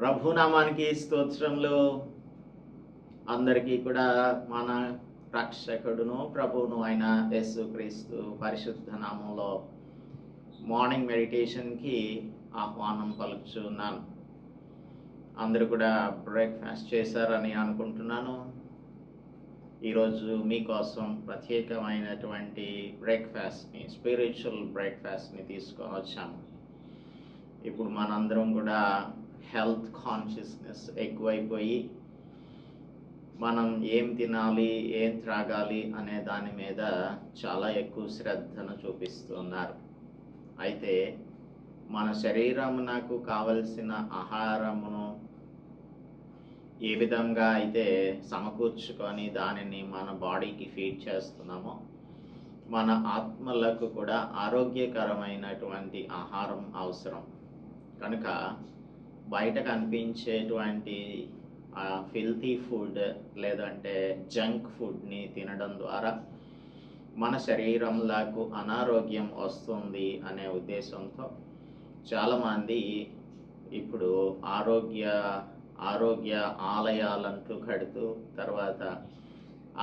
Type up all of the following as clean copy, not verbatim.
ప్రభునామానికి స్తోత్రములు. అందరికీ కూడా మన రక్షకుడును ప్రభువును అయిన యేసుక్రీస్తు పరిశుద్ధ నామంలో మార్నింగ్ మెడిటేషన్కి ఆహ్వానం పలుకుచున్నాను. అందరూ కూడా బ్రేక్ఫాస్ట్ చేశారని అనుకుంటున్నాను. ఈరోజు మీకోసం ప్రత్యేకమైనటువంటి బ్రేక్ఫాస్ట్ని, స్పిరిచువల్ బ్రేక్ఫాస్ట్ని తీసుకొని వచ్చాము. ఇప్పుడు మనందరం కూడా హెల్త్ కాన్షియస్నెస్ ఎక్కువైపోయి మనం ఏం తినాలి, ఏం త్రాగాలి అనే దాని మీద చాలా ఎక్కువ శ్రద్ధను చూపిస్తున్నారు. అయితే మన శరీరమునకు కావలసిన ఆహారమును ఏ విధంగా అయితే సమకూర్చుకొని దానిని మన బాడీకి ఫీడ్ చేస్తున్నామో, మన ఆత్మలకు కూడా ఆరోగ్యకరమైనటువంటి ఆహారం అవసరం. కనుక బయట కనిపించేటువంటి ఫిల్తీ ఫుడ్ లేదంటే జంక్ ఫుడ్ని తినడం ద్వారా మన శరీరంలకు అనారోగ్యం వస్తుంది అనే ఉద్దేశంతో చాలామంది ఇప్పుడు ఆరోగ్య ఆలయాలంటూ కడుతూ తర్వాత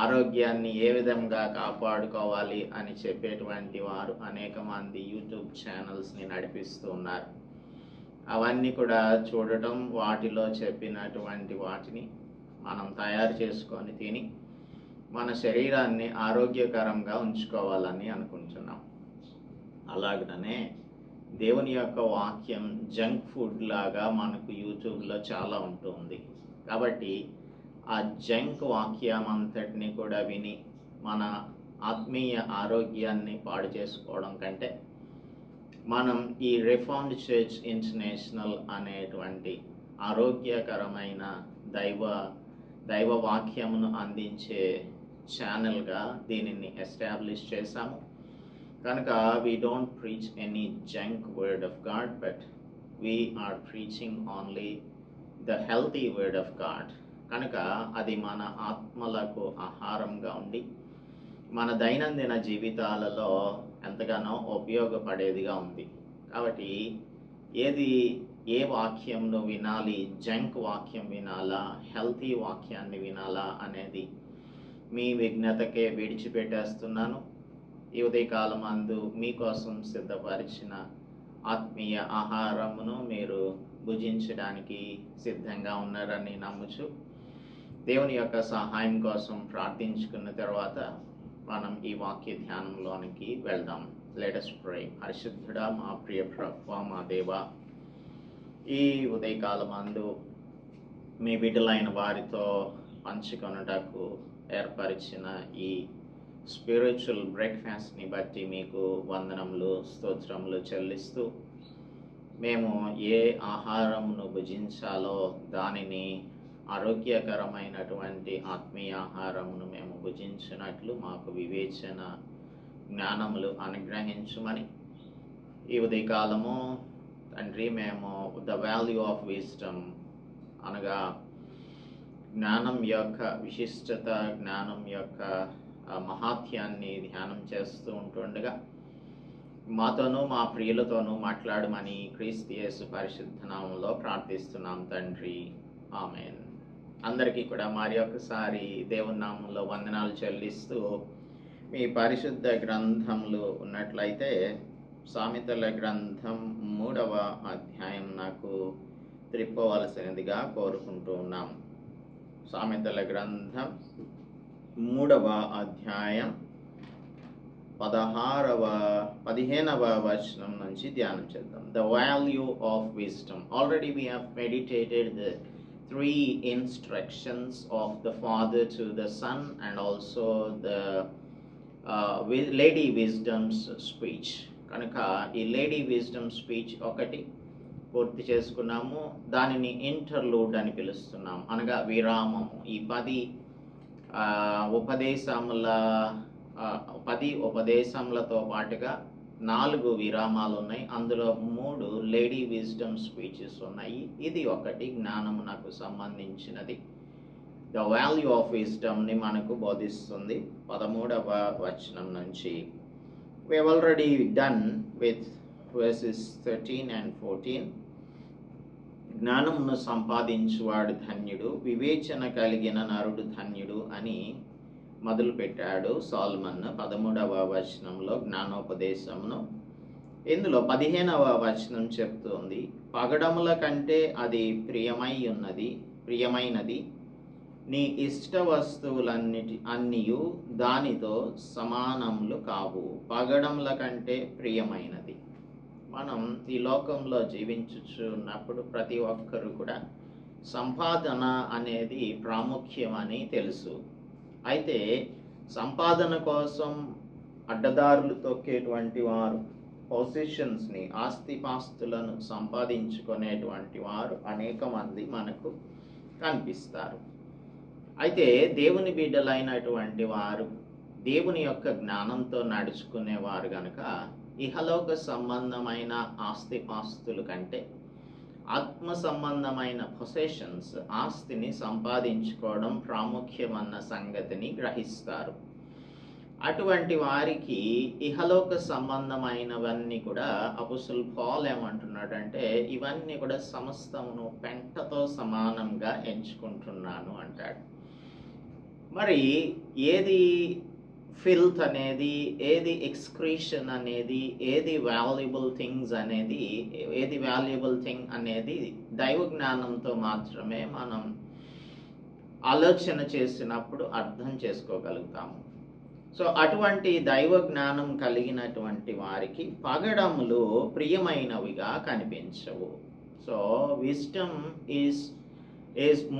ఆరోగ్యాన్ని ఏ విధంగా కాపాడుకోవాలి అని చెప్పేటువంటి వారు అనేక మంది యూట్యూబ్ ఛానల్స్ని నడిపిస్తూ ఉన్నారు. అవన్నీ కూడా చూడటం, వాటిలో చెప్పినటువంటి వాటిని మనం తయారు చేసుకొని తిని మన శరీరాన్ని ఆరోగ్యకరంగా ఉంచుకోవాలని అనుకుంటున్నాం. అలాగనే దేవుని యొక్క వాక్యం జంక్ ఫుడ్ లాగా మనకు యూట్యూబ్లో చాలా ఉంటుంది. కాబట్టి ఆ జంక్ వాక్యం అంతటిని కూడా విని మన ఆత్మీయ ఆరోగ్యాన్ని పాడు చేసుకోవడం కంటే మనం ఈ రిఫార్మ్డ్ చర్చ్ ఇంటర్నేషనల్ అనేటువంటి ఆరోగ్యకరమైన దైవ వాక్యమును అందించే ఛానల్గా దీనిని ఎస్టాబ్లిష్ చేశాము. కనుక we don't preach any junk word of God, but we are preaching only the healthy word of God. కనుక అది మన ఆత్మలకు ఆహారంగా ఉండి మన దైనందిన జీవితాలలో ఎంతగానో ఉపయోగపడేదిగా ఉంది. కాబట్టి ఏ వాక్యంను వినాలి, జంక్ వాక్యం వినాలా, హెల్తీ వాక్యాన్ని వినాలా అనేది మీ విజ్ఞతకే విడిచిపెట్టేస్తున్నాను. ఈ ఉదయకాలం అందు మీకోసం సిద్ధపరిచిన ఆత్మీయ ఆహారమును మీరు భుజించడానికి సిద్ధంగా ఉన్నారని నమ్ముచు దేవుని యొక్క సహాయం కోసం ప్రార్థించుకున్న తర్వాత మనం ఈ వాక్య ధ్యానంలోనికి వెళ్దాం. Let us pray. పరిశుద్ధుడా, మా ప్రియ ప్రభువా, మా దేవా, ఈ ఉదయకాలం అందు మీ బిడ్డలైన వారితో పంచుకొనుటకు ఏర్పరిచిన ఈ స్పిరిచువల్ బ్రేక్ఫాస్ట్ని బట్టి మీకు వందనములు, స్తోత్రములు చెల్లిస్తూ మేము ఏ ఆహారమును భుజించాలో దానిని ఆరోగ్యకరమైనటువంటి ఆత్మీయ ఆహారమును మేము భుజించినట్లు మాకు వివేచన, జ్ఞానములు అనుగ్రహించమని ఈ ఉదయకాలము తండ్రి మేము ద వాల్యూ ఆఫ్ విజ్డమ్ అనగా జ్ఞానం యొక్క విశిష్టత, జ్ఞానం యొక్క మహాత్యాన్ని ధ్యానం చేస్తూ ఉంటుండగా మాతోనూ మా ప్రియులతోనూ మాట్లాడమని క్రీస్తు యేసు పరిశుద్ధ నామంలో ప్రార్థిస్తున్నాం తండ్రి, ఆమేన్. అందరికీ కూడా మరి ఒకసారి దేవుని నామంలో వందనాలు చెల్లిస్తూ మీ పరిశుద్ధ గ్రంథములు ఉన్నట్లయితే సామెతల గ్రంథం 3వ అధ్యాయం నాకు త్రిప్పవలసినదిగా కోరుకుంటూ ఉన్నాం. సామెతల గ్రంథం 3వ అధ్యాయం 15వ వచనం నుంచి ధ్యానం చేద్దాం. The value of wisdom. Already we have meditated the 3 instructions of the Father to the Son and also the Lady Wisdom's speech. కనుక ఈ లేడీ విజ్డమ్ స్పీచ్ ఒకటి పూర్తి చేసుకున్నాము. దానిని ఇంటర్లూడ్ అని పిలుస్తున్నాం, అనగా విరామము. ఈ 10 ఉపదేశములతో పాటుగా 4 విరామాలు ఉన్నాయి. అందులో 3 లేడీ విజ్డమ్ స్పీచెస్ ఉన్నాయి. ఇది ఒకటి జ్ఞానమునకు సంబంధించినది. ద వాల్యూ ఆఫ్ విజ్డమ్ని మనకు బోధిస్తుంది 13వ వచనం నుంచి. We have already done with verses 13 and 14. జ్ఞానమును సంపాదించువాడు ధన్యుడు, వివేచన కలిగిన నరుడు ధన్యుడు అని మొదలుపెట్టాడు సొలొమన్ 13వ వచనంలో జ్ఞానోపదేశమును. ఇందులో 15వ వచనం చెప్తోంది, పగడముల కంటే అది ప్రియమైనది, నీ ఇష్ట అన్నియు దానితో సమానములు కావు. పగడముల కంటే ప్రియమైనది. మనం ఈ లోకంలో జీవించుచున్నప్పుడు ప్రతి ఒక్కరు కూడా సంపాదన అనేది ప్రాముఖ్యమని తెలుసు. అయితే సంపాదన కోసం అడ్డదారులు తొక్కేటువంటి వారు, పొజిషన్స్ని, ఆస్తిపాస్తులను సంపాదించుకునేటువంటి వారు అనేక మంది మనకు కనిపిస్తారు. అయితే దేవుని బిడ్డలైనటువంటి వారు దేవుని యొక్క జ్ఞానంతో నడుచుకునేవారు కనుక ఇహలోక సంబంధమైన ఆస్తిపాస్తుల కంటే ఆత్మ సంబంధమైన పొసెషన్స్, ఆస్తిని సంపాదించుకోవడం ప్రాముఖ్యమన్న సంగతిని గ్రహిస్తారు. అటువంటి వారికి ఇహలోక సంబంధమైనవన్నీ కూడా అపోస్తలుడు పౌలు ఏమంటున్నాడంటే, ఇవన్నీ కూడా సమస్తమును పెంటతో సమానంగా ఎంచుకుంటున్నాను అంటాడు. మరి ఏది ఫిల్త్ అనేది, ఏది ఎక్స్క్రీషన్ అనేది, ఏది వాల్యుబుల్ థింగ్ అనేది దైవ జ్ఞానంతో మాత్రమే మనం ఆలోచన చేసినప్పుడు అర్థం చేసుకోగలుగుతాము. సో అటువంటి దైవ జ్ఞానం కలిగినటువంటి వారికి పగడములు ప్రియమైనవిగా కనిపించవు. So wisdom is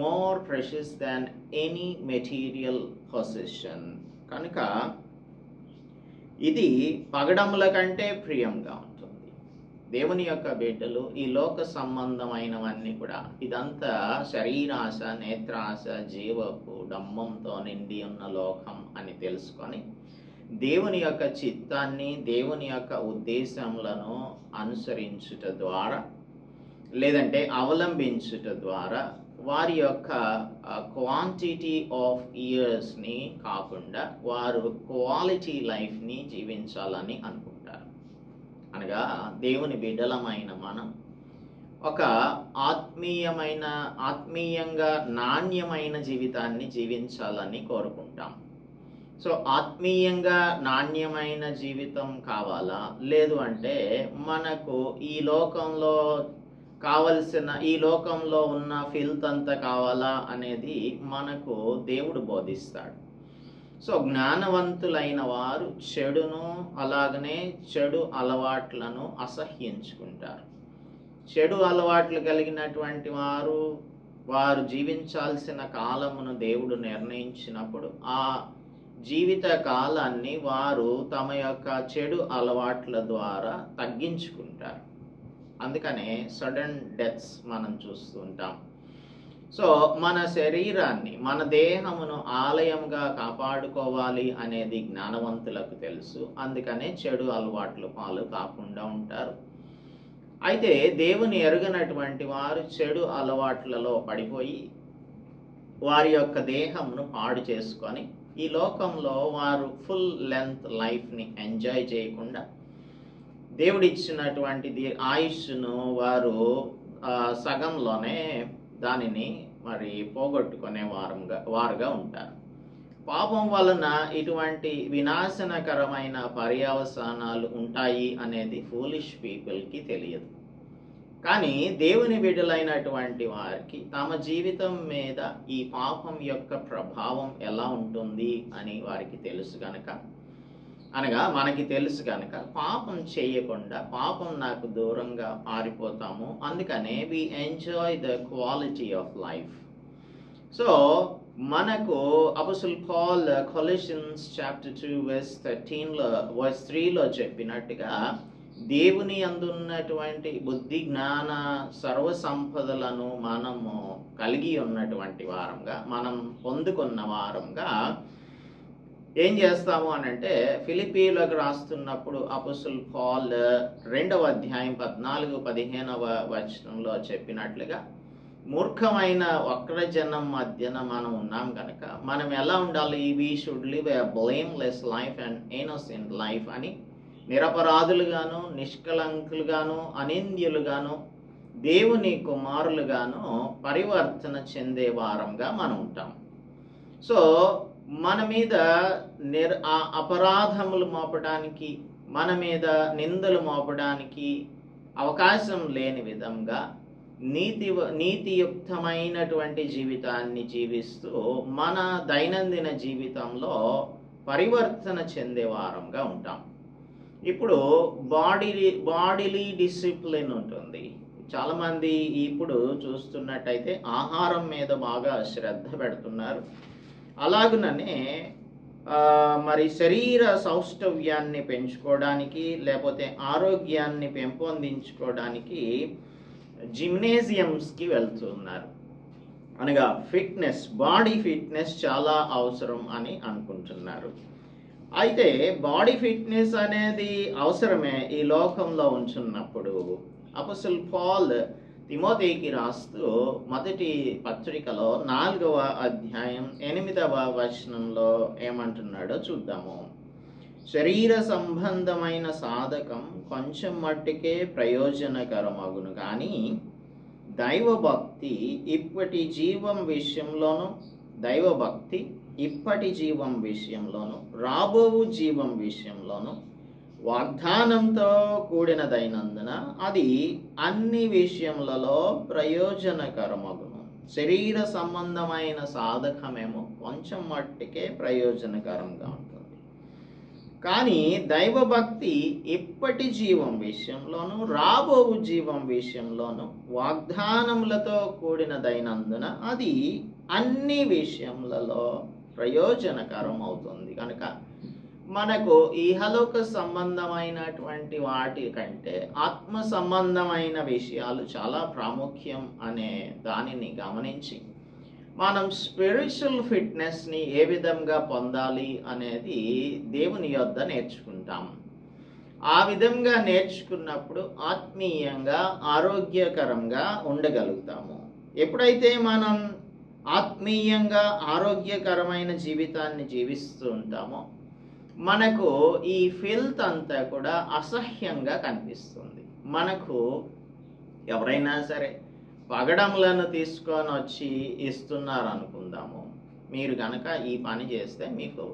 more precious than any material position. కనుక ఇది పగడముల కంటే ప్రియంగా ఉంటుంది. దేవుని యొక్క బిడ్డలు ఈ లోక సంబంధమైనవన్నీ కూడా, ఇదంతా శరీరాశ, నేత్రాశ, జీవపు డంబంతో నిండి ఉన్న లోకం అని తెలుసుకొని దేవుని యొక్క చిత్తాన్ని, దేవుని యొక్క ఉద్దేశములను అనుసరించుట ద్వారా, లేదంటే అవలంబించుట ద్వారా వారి యొక్క క్వాంటిటీ ఆఫ్ ఇయర్స్ని కాకుండా వారు క్వాలిటీ లైఫ్ని జీవించాలని అనుకుంటారు. అనగా దేవుని బిడ్డలమైన మనం ఒక ఆత్మీయంగా నాణ్యమైన జీవితాన్ని జీవించాలని కోరుకుంటాం. సో ఆత్మీయంగా నాణ్యమైన జీవితం కావాలా, లేదు అంటే మనకు ఈ లోకంలో ఉన్న ఫిల్త్ అంతా కావాలా అనేది మనకు దేవుడు బోధిస్తాడు. సో జ్ఞానవంతులైన వారు చెడును, అలాగనే చెడు అలవాట్లను అసహ్యించుకుంటారు. చెడు అలవాట్లు కలిగినటువంటి వారు జీవించాల్సిన కాలమును దేవుడు నిర్ణయించినప్పుడు ఆ జీవిత కాలాన్ని వారు తమ యొక్క చెడు అలవాట్ల ద్వారా తగ్గించుకుంటారు. అందుకనే సడన్ డెత్స్ మనం చూస్తుంటాం. సో మన శరీరాన్ని, మన దేహమును ఆలయంగా కాపాడుకోవాలి అనేది జ్ఞానవంతులకు తెలుసు. అందుకనే చెడు అలవాట్లు పాలు కాకుండా ఉంటారు. అయితే దేవుని ఎరుగనటువంటి వారు చెడు అలవాట్లలో పడిపోయి వారి యొక్క దేహమును పాడు చేసుకొని ఈ లోకంలో వారు ఫుల్ లెంత్ లైఫ్ని ఎంజాయ్ చేయకుండా దేవుడిచ్చినటువంటి ఆయుష్ను వారు సగంలోనే దానిని మరి పోగొట్టుకునే వారుగా ఉంటారు. పాపం వలన ఇటువంటి వినాశనకరమైన పర్యవసానాలు ఉంటాయి అనేది ఫూలిష్ పీపుల్కి తెలియదు. కానీ దేవుని బిడ్డలైనటువంటి వారికి తమ జీవితం మీద ఈ పాపం యొక్క ప్రభావం ఎలా ఉంటుంది అని వారికి తెలుసు గనక, అనగా మనకి తెలుసు కనుక పాపం చేయకుండా, పాపం నాకు దూరంగా పారిపోతాము. అందుకనే we enjoy the quality of life. So మనకు అపోస్తలుడు పౌలు కొలెషన్స్ చాప్టర్ 2 verse 3లో చెప్పినట్టుగా దేవుని అందున్నటువంటి బుద్ధి జ్ఞాన సర్వ సంపదలను మనము కలిగి ఉన్నటువంటి వారంగా, మనం పొందుకున్న వారంగా ఏం చేస్తాము అనంటే, ఫిలిప్పీలకు రాస్తున్నప్పుడు అపోస్తలుడు పౌలు 2వ అధ్యాయం 14-15వ వచనంలో చెప్పినట్లుగా మూర్ఖమైన వక్రజనం మధ్యన మనం ఉన్నాం కనుక మనం ఎలా ఉండాలి? We should live a blameless life and innocent life అని, నిరపరాధులుగాను, నిష్కలంకులుగాను, అనింద్యులుగాను దేవుని కుమారులుగాను పరివర్తన చెందే వారంగా మనం ఉంటాం. సో మన మీద అపరాధములు మోపడానికి, మన మీద నిందలు మోపడానికి అవకాశం లేని విధంగా నీతియుక్తమైనటువంటి జీవితాన్ని జీవిస్తూ మన దైనందిన జీవితంలో పరివర్తన చెందే వారంగా ఉంటాం. ఇప్పుడు బాడీలీ డిసిప్లిన్ ఉంటుంది. చాలామంది ఇప్పుడు చూస్తున్నట్టయితే ఆహారం మీద బాగా శ్రద్ధ పెడుతున్నారు. అలాగుననే మరి శరీర సౌష్ఠవ్యాన్ని పెంచుకోవడానికి, లేకపోతే ఆరోగ్యాన్ని పెంపొందించుకోవడానికి జిమ్నేజియంస్కి వెళ్తున్నారు. అనగా బాడీ ఫిట్నెస్ చాలా అవసరం అని అనుకుంటున్నారు. అయితే బాడీ ఫిట్నెస్ అనేది అవసరమే ఈ లోకంలో ఉంచున్నప్పుడు. అపోస్తలుడు పౌలు తిమోతికి రాస్తూ మొదటి పత్రికలో 4వ అధ్యాయం 8వ వచనంలో ఏమంటున్నాడో చూద్దాము. శరీర సంబంధమైన సాధకం కొంచెం మట్టుకే ప్రయోజనకరమగును, కానీ దైవభక్తి ఇప్పటి జీవం విషయంలోను రాబోవు జీవం విషయంలోను వాగ్దానంతో కూడినదైనందున అది అన్ని విషయములలో ప్రయోజనకరమగును. శరీర సంబంధమైన సాధకమేమో కొంచెం మట్టుకే ప్రయోజనకరంగా ఉంటుంది, కానీ దైవభక్తి ఇప్పటి జీవం విషయంలోను రాబోవు జీవం విషయంలోను వాగ్దానములతో కూడినదైనందున అది అన్ని విషయములలో ప్రయోజనకరం అవుతుంది. కనుక మనకు ఇహలోక సంబంధమైనటువంటి వాటి కంటే ఆత్మ సంబంధమైన విషయాలు చాలా ప్రాముఖ్యం అనే దానిని గమనించి మనం స్పిరిచువల్ ఫిట్నెస్ని ఏ విధంగా పొందాలి అనేది దేవుని యొద్ద నేర్చుకుంటాం. ఆ విధంగా నేర్చుకున్నప్పుడు ఆత్మీయంగా ఆరోగ్యకరంగా ఉండగలుగుతాము. ఎప్పుడైతే మనం ఆత్మీయంగా ఆరోగ్యకరమైన జీవితాన్ని జీవిస్తూ ఉంటామో మనకు ఈ ఫిల్త్ అంతా కూడా అసహ్యంగా కనిపిస్తుంది. మనకు ఎవరైనా సరే పగడములను తీసుకొని వచ్చి ఇస్తున్నారు అనుకుందాము, మీరు కనుక ఈ పని చేస్తే మీకు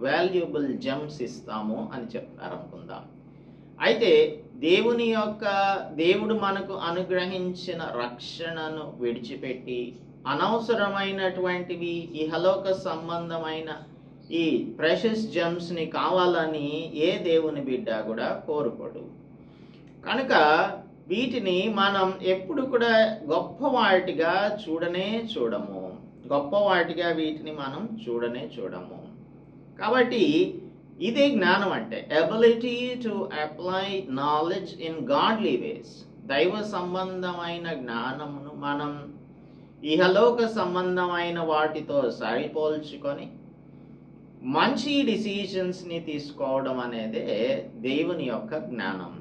వాల్యుబుల్ జెమ్స్ ఇస్తాము అని చెప్పారు అనుకుందాం. అయితే దేవుడు మనకు అనుగ్రహించిన రక్షణను విడిచిపెట్టి అనవసరమైనటువంటివి ఇహలోక సంబంధమైన ఈ ప్రెషస్ జెమ్స్ని కావాలని ఏ దేవుని బిడ్డ కూడా కోరుకోడు. కనుక వీటిని మనం ఎప్పుడు కూడా గొప్పవాటిగా వీటిని మనం చూడము. కాబట్టి ఇదే జ్ఞానం అంటే ability to apply knowledge in godly ways. దైవ సంబంధమైన జ్ఞానమును మనం ఇహలోక సంబంధమైన వాటితో సరిపోల్చుకొని మంచి డిసిషన్స్ని తీసుకోవడం అనేదే దేవుని యొక్క జ్ఞానం.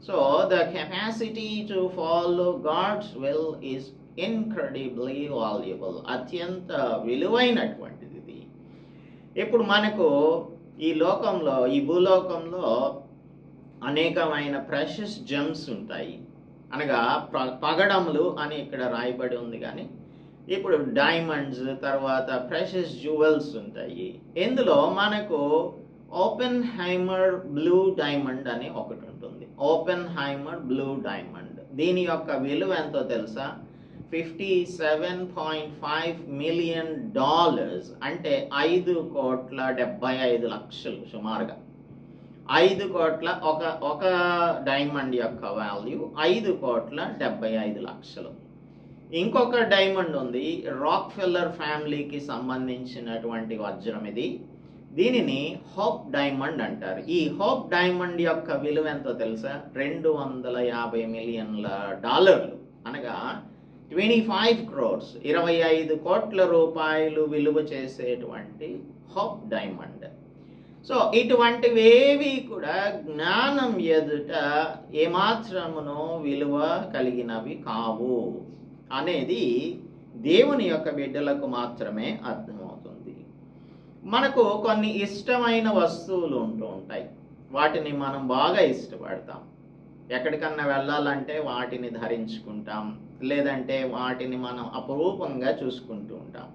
So the capacity to follow God's will is incredibly valuable. అత్యంత విలువైనటువంటిది ఇది. ఇప్పుడు మనకు ఈ భూలోకంలో అనేకమైన ప్రెషస్ జెమ్స్ ఉంటాయి. అనగా పగడములు అని ఇక్కడ రాయబడి ఉంది, కానీ ఇప్పుడు డైమండ్స్, తర్వాత ప్రెషస్ జ్యువెల్స్ ఉంటాయి. ఇందులో మనకు ఓపెన్హైమర్ బ్లూ డైమండ్ అని ఒకటి ఉంటుంది. ఓపెన్హైమర్ బ్లూ డైమండ్, దీని యొక్క విలువ ఎంతో తెలుసా? $57.5 మిలియన్, అంటే 5,75,00,000 సుమారుగా. 5 కోట్ల ఒక డైమండ్ యొక్క వాల్యూ 5,75,00,000. ఇంకొక డైమండ్ ఉంది, రాక్ఫెల్లర్ ఫ్యామిలీకి సంబంధించినటువంటి వజ్రం ఇది. దీనిని హోప్ డైమండ్ అంటారు. ఈ హోప్ డైమండ్ యొక్క విలువ ఎంతో తెలుసా? $250 మిలియన్, అనగా 25 crores, 25 కోట్ల రూపాయలు విలువ చేసేటువంటి హోప్ డైమండ్. సో ఇటువంటివేవి కూడా జ్ఞానం ఎదుట ఏమాత్రమునో విలువ కలిగినవి కావు అనేది దేవుని యొక్క బిడ్డలకు మాత్రమే అర్థమవుతుంది. మనకు కొన్ని ఇష్టమైన వస్తువులు ఉంటూ ఉంటాయి, వాటిని మనం బాగా ఇష్టపడతాం. ఎక్కడికన్నా వెళ్ళాలంటే వాటిని ధరించుకుంటాం, లేదంటే వాటిని మనం అపురూపంగా చూసుకుంటూ ఉంటాం.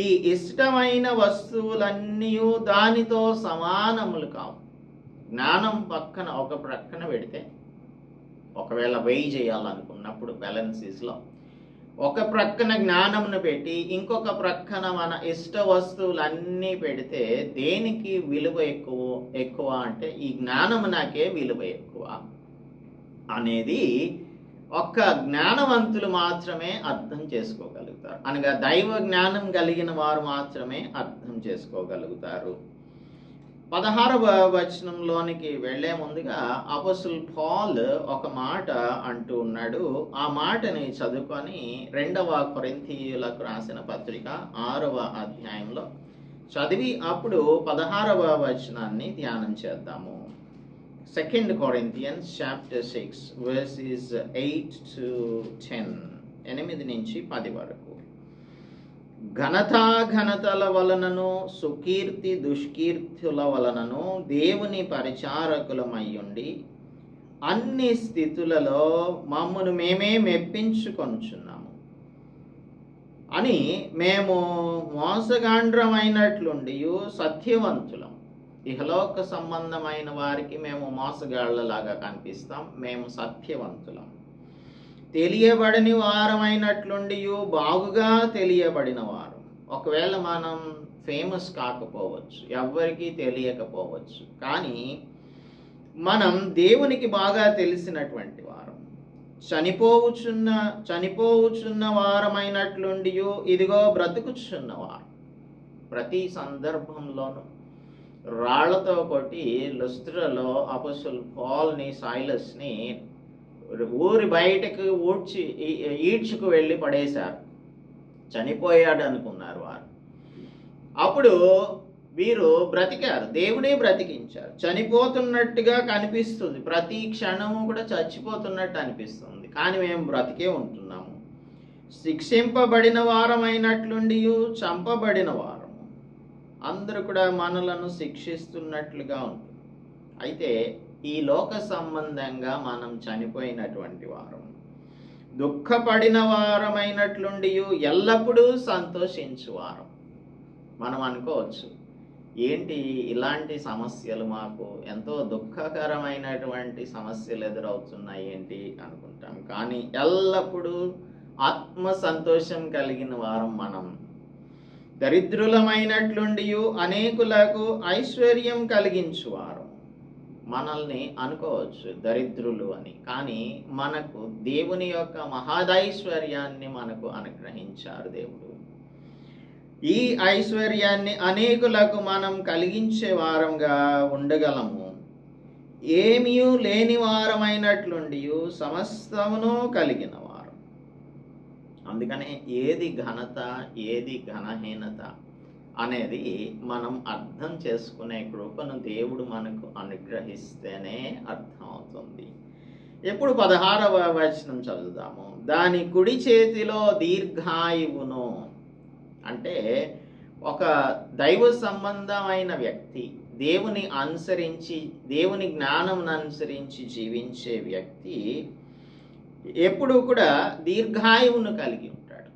ఈ ఇష్టమైన వస్తువులన్నీ దానితో సమానములు కావు. జ్ఞానం ఒక ప్రక్కన పెడితే, ఒకవేళ వెయ్యి చేయాలనుకున్నప్పుడు బ్యాలెన్సెస్లో ఒక ప్రక్కన జ్ఞానంను పెట్టి ఇంకొక ప్రక్కన మన ఇష్ట వస్తువులన్నీ పెడితే దేనికి విలువ ఎక్కువ అంటే ఈ జ్ఞానము నాకే విలువ ఎక్కువ అనేది ఒక్క జ్ఞానవంతులు మాత్రమే అర్థం చేసుకోగలుగుతారు. అనగా దైవ జ్ఞానం కలిగిన వారు మాత్రమే అర్థం చేసుకోగలుగుతారు. 16వ వచనంలోనికి వెళ్లే ముందుగా అపోస్తలుడు పౌలు ఒక మాట అంటూ ఉన్నాడు. ఆ మాటని చదువుకొని 2వ కొరింథీయులకు రాసిన పత్రిక 6వ అధ్యాయంలో చదివి అప్పుడు 16వ వచనాన్ని ధ్యానం చేద్దాము. 2 Corinthians chapter 6 verses 8 to 10, 8 నుంచి 10 వరకు. ఘనతల వలనను సుకీర్తి దుష్కీర్తుల వలనను దేవుని పరిచారకులమయ్యుండి అన్ని స్థితులలో మమ్మను మేమే మెప్పించుకొనుచున్నాము అని మేము మోసగాండ్రమైనట్లుండి సత్యవంతులం. ఇహలోక సంబంధమైన వారికి మేము మోసగాళ్లలాగా కనిపిస్తాం, మేము సత్యవంతులం. తెలియబడని వారమైనట్లుండి బాగుగా తెలియబడిన వారు. ఒకవేళ మనం ఫేమస్ కాకపోవచ్చు, ఎవ్వరికీ తెలియకపోవచ్చు, కానీ మనం దేవునికి బాగా తెలిసినటువంటి వారం. చనిపోవుచున్న వారమైనట్లుండి ఇదిగో బ్రతుకుచున్నవారు. ప్రతి సందర్భంలోనూ రాళ్లతో కొట్టి లుస్త్రలో అపోస్తలుడు పౌలుని సైలస్ని ఊరి బయటకు ఈడ్చుకు వెళ్ళి పడేశారు. చనిపోయాడు అనుకున్నారు వారు. అప్పుడు వీరు బ్రతికారు, దేవుడే బ్రతికించారు. చనిపోతున్నట్టుగా కనిపిస్తుంది, ప్రతి క్షణము కూడా చచ్చిపోతున్నట్టు అనిపిస్తుంది, కానీ మేము బ్రతికే ఉంటున్నాము. శిక్షింపబడిన వారమైనట్లుండి చంపబడిన వారము. అందరూ కూడా మనలను శిక్షిస్తున్నట్లుగా ఉంటుంది. అయితే ఈ లోక సంబంధంగా మనం చనిపోయినటువంటి వారం. దుఃఖపడిన వారమైనట్లుండి ఎల్లప్పుడూ సంతోషించు వారం. మనం అనుకోవచ్చు, ఏంటి ఇలాంటి సమస్యలు, మాకు ఎంతో దుఃఖకరమైనటువంటి సమస్యలు ఎదురవుతున్నాయి ఏంటి అనుకుంటాం. కానీ ఎల్లప్పుడూ ఆత్మ సంతోషం కలిగిన వారం మనం. దరిద్రులమైనట్లుండి అనేకులకు ఐశ్వర్యం కలిగించువారు. మనల్ని అనుకోవచ్చు దరిద్రులు అని, కానీ మనకు దేవుని యొక్క మహాదైశ్వర్యాన్ని మనకు అనుగ్రహించారు దేవుడు. ఈ ఐశ్వర్యాన్ని అనేకులకు మనం కలిగించే వారంగా ఉండగలము. ఏమీ లేని వారమైనట్లుండి సమస్తమును కలిగిన వారు. అందుకనే ఏది ఘనత, ఏది ఘనహీనత అనేది మనం అర్థం చేసుకునే కృపను దేవుడు మనకు అనుగ్రహిస్తేనే అర్థమవుతుంది. ఎప్పుడు 16వ వచనం చదువుదాము. దాని కుడి చేతిలో దీర్ఘాయువును. అంటే ఒక దైవ సంబంధమైన వ్యక్తి, దేవుని అనుసరించి, దేవుని జ్ఞానం అనుసరించి జీవించే వ్యక్తి ఎప్పుడు కూడా దీర్ఘాయువును కలిగి ఉంటాడు.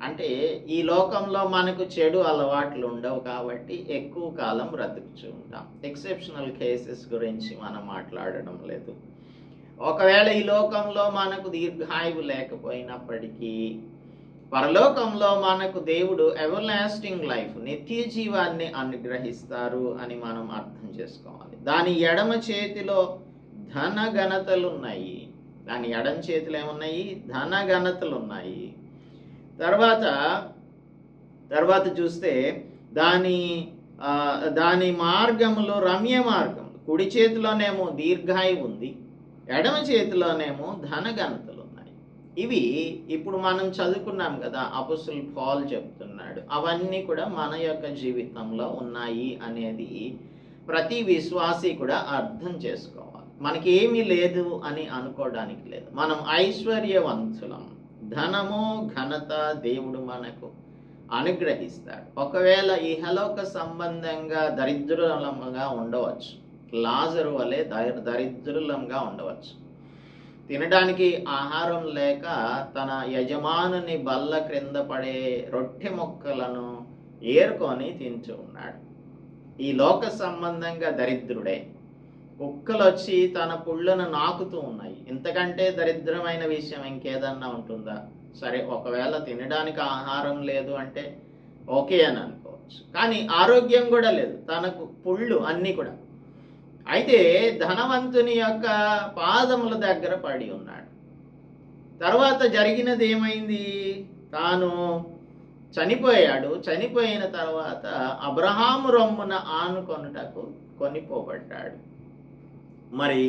అంటే ఈ లోకంలో మనకు చెడు అలవాట్లు ఉండవు కాబట్టి ఎక్కువ కాలం బ్రతుకుతూ ఉంటాం. ఎక్సెప్షనల్ కేసెస్ గురించి మనం మాట్లాడడం లేదు. ఒకవేళ ఈ లోకంలో మనకు దీర్ఘాయువు లేకపోయినప్పటికీ పరలోకంలో మనకు దేవుడు ఎవర్ లాస్టింగ్ లైఫ్, నిత్య జీవాన్ని అనుగ్రహిస్తారు అని మనం అర్థం చేసుకోవాలి. దాని ఎడమ చేతిలో ధన ఘనతలు ఉన్నాయి. దాని ఎడమ చేతిలో ఏమున్నాయి? ధన ఘనతలు ఉన్నాయి. తర్వాత చూస్తే దాని మార్గములో రమ్య మార్గం. కుడి చేతిలోనేమో దీర్ఘాయువు ఉంది, ఎడమ చేతిలోనేమో ధన ఘనతలు ఉన్నాయి. ఇవి ఇప్పుడు మనం చదువుకున్నాం కదా, అపోస్తలుడు పౌలు చెప్తున్నాడు. అవన్నీ కూడా మన యొక్క జీవితంలో ఉన్నాయి అనేది ప్రతి విశ్వాసి కూడా అర్థం చేసుకోవాలి. మనకి ఏమీ లేదు అని అనుకోవడానికి లేదు. మనం ఐశ్వర్యవంతులం. ధనము ఘనత దేవుడు మనకు అనుగ్రహిస్తాడు. ఒకవేళ ఇహలోక సంబంధంగా దరిద్రులముగా ఉండవచ్చు, లాజరు వలె దరిద్రులంగా ఉండవచ్చు. తినడానికి ఆహారం లేక తన యజమానుని బల్ల క్రింద పడే రొట్టె ముక్కలను ఏరుకొని తింటూ ఉన్నాడు. ఈ లోక సంబంధంగా దరిద్రుడే. కుక్కలు వచ్చి తన పుళ్ళను నాకుతూ ఉన్నాయి. ఇంతకంటే దరిద్రమైన విషయం ఇంకేదన్నా ఉంటుందా? సరే, ఒకవేళ తినడానికి ఆహారం లేదు అంటే ఓకే అని అనుకోవచ్చు, కానీ ఆరోగ్యం కూడా లేదు, తనకు పుళ్ళు అన్నీ కూడా. అయితే ధనవంతుని యొక్క పాదముల దగ్గర పడి ఉన్నాడు. తర్వాత జరిగినది ఏమైంది? తాను చనిపోయాడు. చనిపోయిన తర్వాత అబ్రహాము రొమ్మున ఆనుకొనుటకు కొనిపోబడ్డాడు. మరి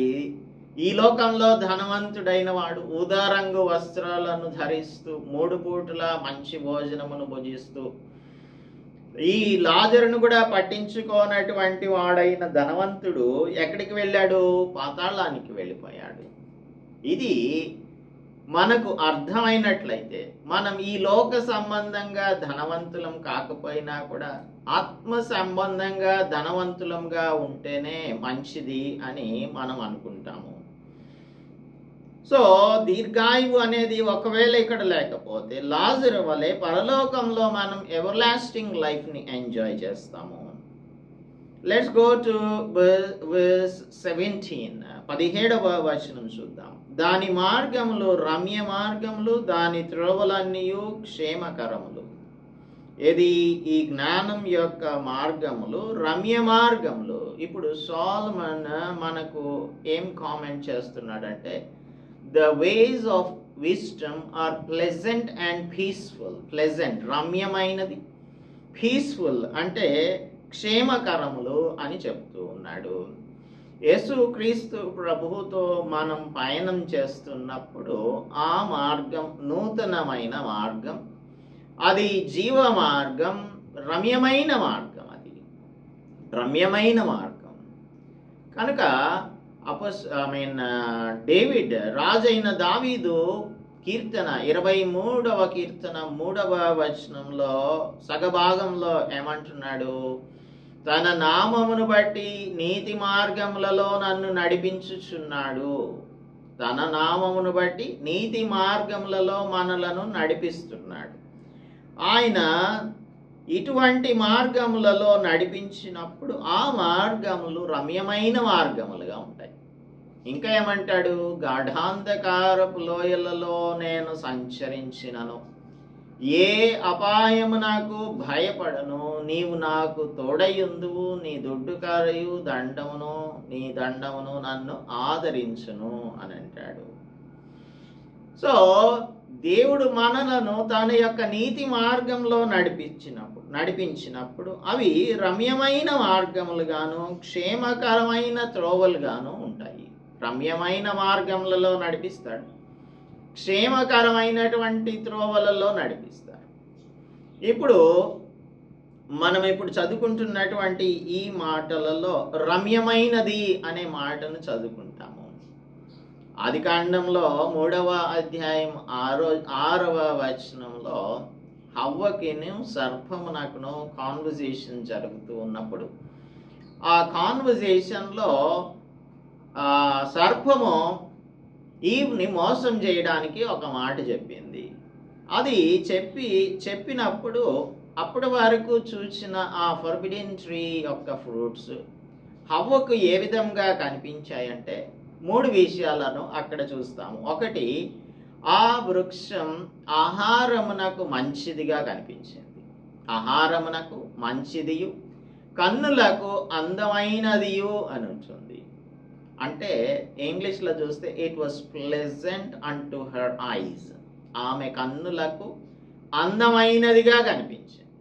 ఈ లోకంలో ధనవంతుడైన వాడు ఊదారంగు వస్త్రాలను ధరిస్తూ 3 పూటల మంచి భోజనమును భుజిస్తూ ఈ లాజరును కూడా పట్టించుకోనటువంటి వాడైన ధనవంతుడు ఎక్కడికి వెళ్ళాడు? పాతాళానికి వెళ్ళిపోయాడు. ఇది మనకు అర్థమైనట్లయితే మనం ఈ లోక సంబంధంగా ధనవంతులం కాకపోయినా కూడా ఆత్మ సంబంధంగా ధనవంతులంగా ఉంటేనే మంచిది అని మనం అనుకుంటాము. సో దీర్ఘాయువు అనేది ఒకవేళ ఇక్కడ లేకపోతే లాజరు వలె పరలోకంలో మనం ఎవర్లాస్టింగ్ లైఫ్ని ఎంజాయ్ చేస్తాము. Let's go to verse 17. 17వ వచనం చూద్దాం. దాని మార్గములు రమ్య మార్గములు, దాని త్రోవలన్నీయు క్షేమకరములు. ఇది ఈ జ్ఞానం యొక్క మార్గములు రమ్య మార్గములు. ఇప్పుడు సోలమన్ మనకు ఏం కామెంట్ చేస్తున్నాడంటే, the ways of wisdom are pleasant and peaceful. pleasant రమ్యమైనది, పీస్ఫుల్ అంటే క్షేమకరములు అని చెప్తూ ఉన్నాడు. యేసు క్రీస్తు ప్రభువుతో మనం పయనం చేస్తున్నప్పుడు ఆ మార్గం నూతనమైన మార్గం, అది జీవ మార్గం, రమ్యమైన మార్గం. అది రమ్యమైన మార్గం కనుక డేవిడ్ రాజైన దావీదు కీర్తన 23వ కీర్తన 3వ వచనంలో సగభాగంలో ఏమంటున్నాడు? తన నామమును బట్టి నీతి మార్గములలో నన్ను నడిపించుచున్నాడు. తన నామమును బట్టి నీతి మార్గములలో మనలను నడిపిస్తున్నాడు. ఆయన ఇటువంటి మార్గములలో నడిపించినప్పుడు ఆ మార్గములు రమ్యమైన మార్గములుగా ఉంటాయి. ఇంకా ఏమంటాడు? గాఢాంధకారపు లోయలలో నేను సంచరించినను, ఏ అపాయము నాకు భయపడను. నీవు నాకు తోడయుందువు, నీ దుడ్డుకారయు దండమును, నీ దండమును నన్ను ఆదరించును అని అంటాడు. సో దేవుడు మనలను తన యొక్క నీతి మార్గంలో నడిపించినప్పుడు అవి రమ్యమైన మార్గములుగాను క్షేమకరమైన త్రోవలుగాను ఉంటాయి. రమ్యమైన మార్గములలో నడిపిస్తాడు, క్షేమకరమైనటువంటి త్రోవలలో నడిపిస్తాడు. మనం ఇప్పుడు చదువుకుంటున్నటువంటి ఈ మాటలలో రమ్యమైనది అనే మాటను చదువుకుంటాము. ఆదికాండంలో 3వ అధ్యాయం 6వ వచనంలో హవ్వకిను సర్పమునకును కాన్వర్జేషన్ జరుగుతూ ఉన్నప్పుడు ఆ కాన్వర్జేషన్లో సర్పము ఈవ్ని మోసం చేయడానికి ఒక మాట చెప్పింది. అది చెప్పినప్పుడు అప్పటి వరకు చూసిన ఆ ఫర్బిడెన్ ట్రీ యొక్క ఫ్రూట్స్ హవ్వకు ఏ విధంగా కనిపించాయంటే 3 విషయాలను అక్కడ చూస్తాము. ఒకటి, ఆ వృక్షం ఆహారమునకు మంచిదిగా కనిపించింది. ఆహారమునకు మంచిదియు కన్నులకు అందమైనదియు అని ఉంటుంది. అంటే ఇంగ్లీష్లో చూస్తే it was pleasant unto her ice. ఆమె కన్నులకు అందమైనదిగా కనిపించింది.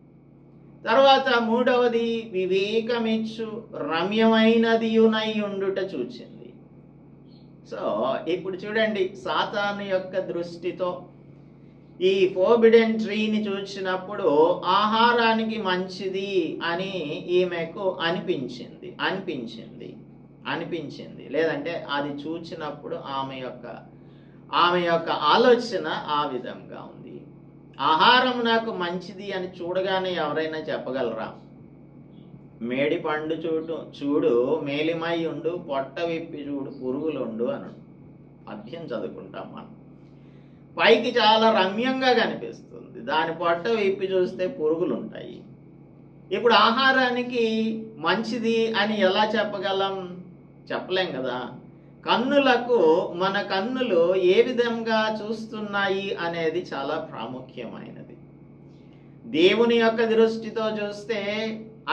తర్వాత 3వది, వివేకమిచ్చు రమ్యమైనదియునై ఉండుట చూచింది. సో ఇప్పుడు చూడండి, సాతాను యొక్క దృష్టితో ఈ ఫోర్బిడెన్ ట్రీని చూసినప్పుడు ఆహారానికి మంచిది అని ఈమెకు అనిపించింది. లేదంటే అది చూచినప్పుడు ఆమె యొక్క ఆలోచన ఆ విధంగా ఉంది. ఆహారం నాకు మంచిది అని చూడగానే ఎవరైనా చెప్పగలరా? మేడి పండు చూడు మేలిమై ఉండు, పొట్ట విప్పి చూడు పురుగులుండు అను పద్యం చదువుకుంటాం మనం. పైకి చాలా రమ్యంగా కనిపిస్తుంది, దాని పొట్ట విప్పి చూస్తే పురుగులు ఉంటాయి. ఇప్పుడు ఆహారానికి మంచిది అని ఎలా చెప్పగలం? చెప్పలేం కదా. కన్నులకు మన కన్నులు ఏ విధంగా చూస్తున్నాయి అనేది చాలా ప్రాముఖ్యమైనది. దేవుని యొక్క దృష్టితో చూస్తే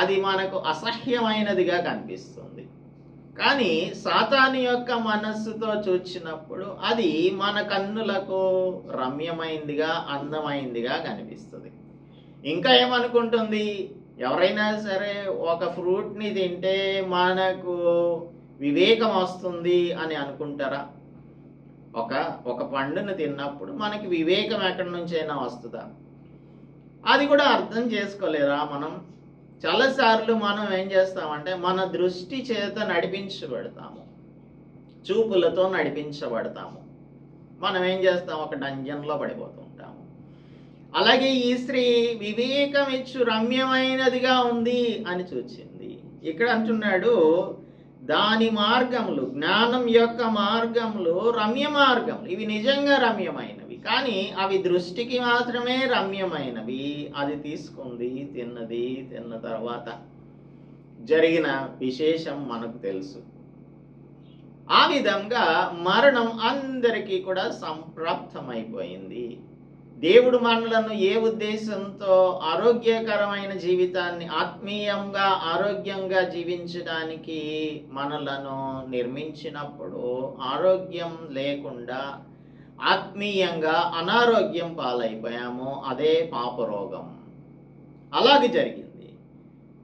అది మనకు అసహ్యమైనదిగా కనిపిస్తుంది. కానీ సాతాను యొక్క మనస్సుతో చూచినప్పుడు అది మన కన్నులకు రమ్యమైందిగా, అందమైందిగా కనిపిస్తుంది. ఇంకా ఏమనుకుంటుంది? ఎవరైనా సరే ఒక ఫ్రూట్ని తింటే మనకు వివేకం వస్తుంది అని అనుకుంటారా? ఒక పండును తిన్నప్పుడు మనకి వివేకం ఎక్కడి నుంచైనా వస్తుందా? అది కూడా అర్థం చేసుకోలేరా మనం? చాలాసార్లు మనం ఏం చేస్తామంటే మన దృష్టి చేత నడిపించబడతాము, చూపులతో నడిపించబడతాము. మనం ఏం చేస్తాం? ఒక డంజన్లో పడిపోతుంటాము. అలాగే ఈ స్త్రీ వివేకం ఇచ్చు రమ్యమైనదిగా ఉంది అని చూచింది. ఇక్కడ అంటున్నాడు దాని మార్గములు, జ్ఞానం యొక్క మార్గములు రమ్య మార్గములు. ఇవి నిజంగా రమ్యమైనవి, కానీ అవి దృష్టికి మాత్రమే రమ్యమైనవి. అది తీసుకుంది, తిన్నది. తిన్న తర్వాత జరిగిన విశేషం మనకు తెలుసు. ఆ విధంగా మరణం అందరికీ కూడా సంప్రాప్తమైపోయింది. దేవుడు మనలను ఏ ఉద్దేశంతో ఆరోగ్యకరమైన జీవితాన్ని, ఆత్మీయంగా ఆరోగ్యంగా జీవించడానికి మనలను నిర్మించినప్పుడు ఆరోగ్యం లేకుండా ఆత్మీయంగా అనారోగ్యం పాలైపోయాము. అదే పాపరోగం. అలాగే జరిగింది.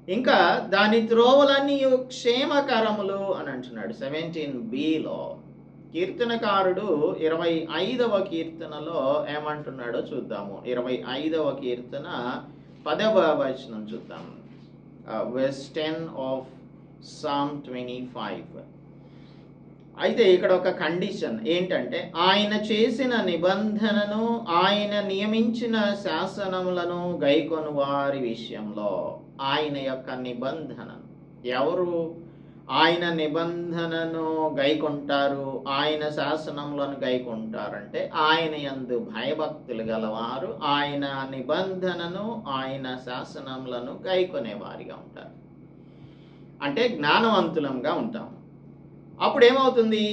ఇంకా దాని త్రోవలన్నీ క్షేమకరములు అని అంటున్నాడు 17bలో. కీర్తనకారుడు 25వ కీర్తనలో ఏమంటున్నాడో చూద్దాము. 25వ కీర్తన 10వ వచనం చూద్దాం. verse 10 of Psalm 25. అయితే ఇక్కడ ఒక కండిషన్ ఏంటంటే, ఆయన చేసిన నిబంధనను, ఆయన నియమించిన శాసనములను గైకొను వారి విషయంలో. ఆయన యొక్క నిబంధనను, ఎవరు ఆయన నిబంధనను గైకొంటారు, ఆయన శాసనములను గైకొంటారంటే ఆయన యందు భయభక్తులు గలవారు ఆయన నిబంధనను, ఆయన శాసనములను గైకొనేవారిగా ఉంటారు. అంటే జ్ఞానవంతులంగా ఉంటాం. అప్పుడు ఏమవుతుంది?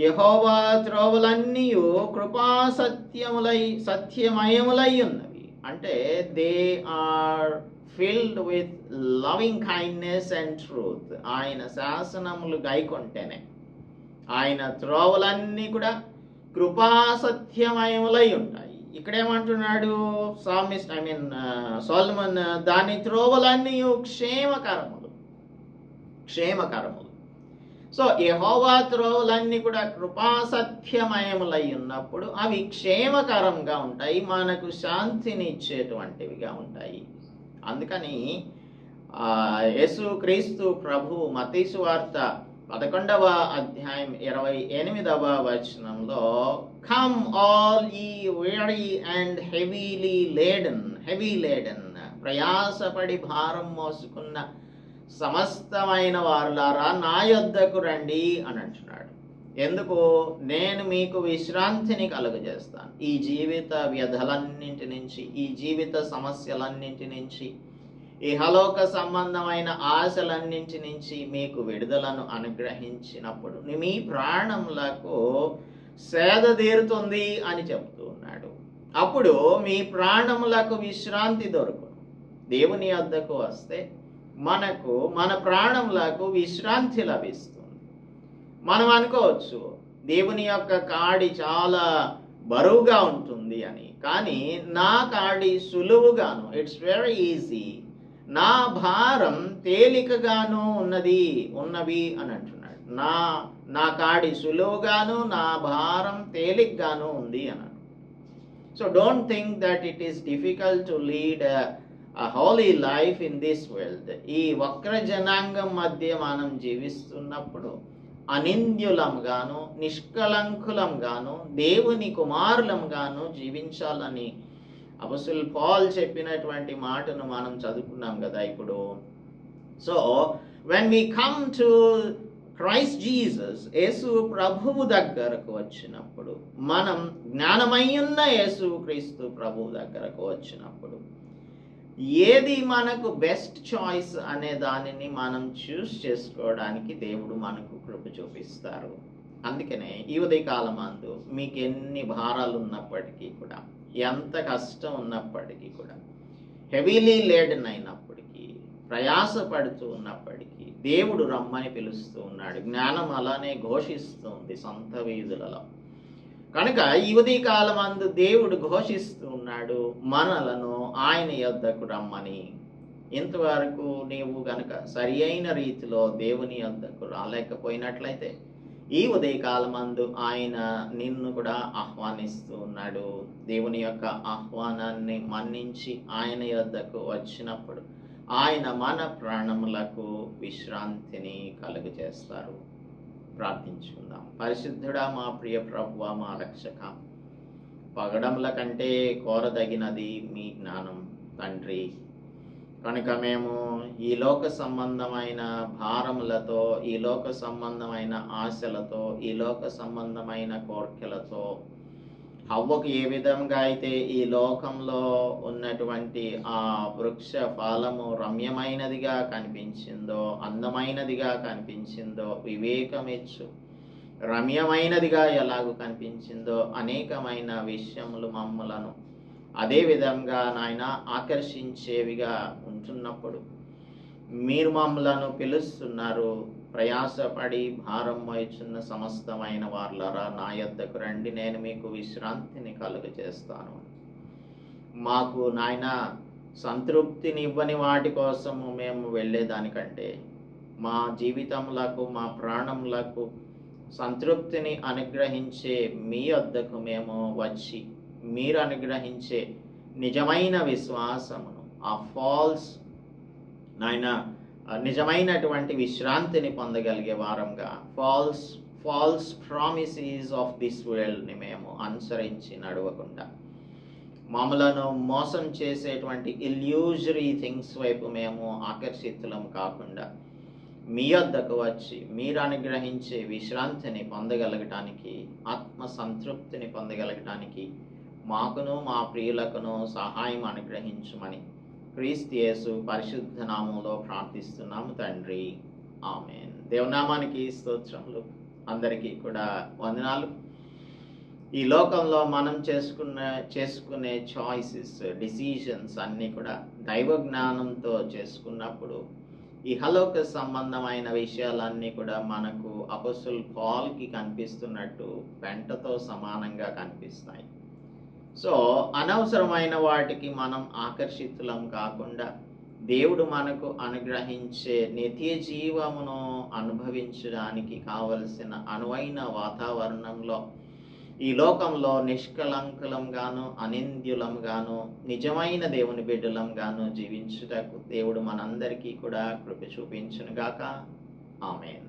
యెహోవా త్రోవలన్నీ కృపా సత్యమయములై ఉన్నవి. అంటే they are filled with loving kindness and truth. ఆయన శాసనములు గైకొంటేనే, ఆయన త్రోవలన్నీ కూడా కృపా సత్యమయములై ఉంటాయి. ఇక్కడేమంటున్నాడు సోలొమన్? దాని త్రోవలన్నీ క్షేమకరములు. సో యెహోవా త్రోవలన్నీ కూడా కృపా సత్యమయములై ఉన్నప్పుడు అవి క్షేమకరంగా ఉంటాయి, మనకు శాంతిని ఇచ్చేటువంటివిగా ఉంటాయి. అందుకని యేసుక్రీస్తు ప్రభు మత్తయి సువార్త 11వ అధ్యాయం 28వ వచనంలో కమ్ ఆల్ యీ weary and heavy laden ప్రయాసపడి భారం మోసుకున్న సమస్తమైన వారులారా నా యొద్దకు రండి అని అంటున్నాడు. ఎందుకు? నేను మీకు విశ్రాంతిని కలుగజేస్తాను. ఈ జీవిత వ్యధలన్నింటి నుంచి, ఈ జీవిత సమస్యలన్నింటి నుంచి, ఇహలోక సంబంధమైన ఆశలన్నింటి నుంచి మీకు విడుదలను అనుగ్రహించినప్పుడు మీ ప్రాణములకు సేద తీరుతుంది అని చెప్తూ ఉన్నాడు. అప్పుడు మీ ప్రాణములకు విశ్రాంతి దొరుకును. దేవుని వద్దకు వస్తే మనకు మన ప్రాణములకు విశ్రాంతి లభిస్తుంది. మనం అనుకోవచ్చు దేవుని యొక్క కాడి చాలా బరువుగా ఉంటుంది అని, కానీ నా కాడి సులువుగాను, ఇట్స్ వెరీ ఈజీ, నా భారం తేలికగాను ఉన్నవి అని అంటున్నాడు. నా కాడి సులువుగాను, నా భారం తేలికగాను ఉంది అన్నాడు. So don't think that it is difficult to lead a holy life in this world. ఈ వక్ర జనాంగం మధ్య మనం జీవిస్తున్నప్పుడు అనింద్యులంగాను, నిష్కలంకులంగాను, దేవుని కుమారులంగాను జీవించాలని అపోస్తలుడు పౌలు చెప్పినటువంటి మాటను మనం చదువుకున్నాం కదా ఇప్పుడు. So when we come to Christ Jesus, యేసు ప్రభువు దగ్గరకు వచ్చినప్పుడు, మనం జ్ఞానమయ్యున్న యేసు క్రీస్తు ప్రభువు దగ్గరకు వచ్చినప్పుడు, ఏది మనకు బెస్ట్ చాయిస్ అనే దానిని మనం చూస్ చేసుకోవడానికి దేవుడు మనకు కృప చూపిస్తారు. అందుకనే ఈ ఉదయకాలమందు మీకు ఎన్ని భారాలు ఉన్నప్పటికీ కూడా, ఎంత కష్టం ఉన్నప్పటికీ కూడా, హెవీలీ లేడెన్ అయినప్పటికీ, ప్రయాసపడుతూ ఉన్నప్పటికీ దేవుడు రమ్మని పిలుస్తూ ఉన్నాడు. జ్ఞానం అలానే ఘోషిస్తుంది సంత వీధులలో. కనుక ఈ ఉదయకాలమందు దేవుడు ఘోషిస్తూ ఉన్నాడు మనలను ఆయన యొద్దకు రమ్మని. ఇంతవరకు నీవు గనుక సరి అయిన రీతిలో దేవుని యొద్దకు రాలేకపోయినట్లయితే ఈ ఉదయకాలమందు ఆయన నిన్ను కూడా ఆహ్వానిస్తూ ఉన్నాడు. దేవుని యొక్క ఆహ్వానాన్ని మన్నించి ఆయన యొద్దకు వచ్చినప్పుడు ఆయన మన ప్రాణములకు విశ్రాంతిని కలుగజేస్తారు. ప్రార్థించుకుందాం. పరిశుద్ధుడా, మా ప్రియ ప్రభువా, మా రక్షక, పగడముల కంటే కోరదగినది మీ జ్ఞానం తండ్రి. కనుక మేము ఈ లోక సంబంధమైన భారములతో, ఈ లోక సంబంధమైన ఆశలతో, ఈ లోక సంబంధమైన కోర్కెలతో, హవ్వకు ఏ విధంగా అయితే ఈ లోకంలో ఉన్నటువంటి ఆ వృక్ష ఫలము రమ్యమైనదిగా కనిపించిందో, అందమైనదిగా కనిపించిందో, వివేకమిచ్చు రమ్యమైనదిగా ఎలాగూ కనిపించిందో, అనేకమైన విషయములు మమ్మలను అదే విధంగా నాయన ఆకర్షించేవిగా ఉంటున్నప్పుడు మీరు మమ్మలను పిలుస్తున్నారు. ప్రయాసపడి భారం మోయుచున్న సమస్తమైన వార్లరా నా యొద్దకు రండి, నేను మీకు విశ్రాంతిని కలుగజేస్తాను. మాకు నాయన సంతృప్తినివ్వని వాటి కోసము మేము వెళ్ళేదానికంటే మా జీవితములకు, మా ప్రాణములకు సంతృప్తిని అనుగ్రహించే మీ యొద్దకు మేము వచ్చి మీరు అనుగ్రహించే నిజమైన విశ్వాసమును, ఆ నిజమైనటువంటి విశ్రాంతిని పొందగలిగే వారంగా ఫాల్స్ ప్రామిసెస్ ఆఫ్ దిస్ వరల్డ్ని మేము అనుసరించి నడవకుండా, మమ్మలను మోసం చేసేటువంటి ఇల్యూజరీ థింగ్స్ వైపు మేము ఆకర్షితులం కాకుండా మీ వద్దకు వచ్చి మీరు అనుగ్రహించే విశ్రాంతిని పొందగలగటానికి, ఆత్మ సంతృప్తిని పొందగలగటానికి మాకును మా ప్రియులకును సహాయం అనుగ్రహించమని క్రీస్తు యేసు పరిశుద్ధ నామములో ప్రార్థిస్తున్నాము తండ్రి. ఆమేన్. దేవునామానికి స్తోత్రములు. అందరికీ కూడా వందనాలు. ఈ లోకంలో మనం చేసుకునే చాయిసెస్, డిసిషన్స్ అన్నీ కూడా దైవ జ్ఞానంతో చేసుకున్నప్పుడు ఇహలోక సంబంధమైన విషయాలన్నీ కూడా మనకు అపోస్తలుడు పౌలుకి కనిపిస్తున్నట్టు పెంటతో సమానంగా కనిపిస్తాయి. సో అనవసరమైన వాటికి మనం ఆకర్షితులం కాకుండా దేవుడు మనకు అనుగ్రహించే నిత్య జీవమును అనుభవించడానికి కావలసిన అనువైన వాతావరణంలో ఈ లోకంలో నిష్కలంకులంగాను, అనింద్యులంగాను, నిజమైన దేవుని బిడ్డలంగాను జీవించుటకు దేవుడు మనందరికీ కూడా కృప చూపించునుగాక. ఆమేన్.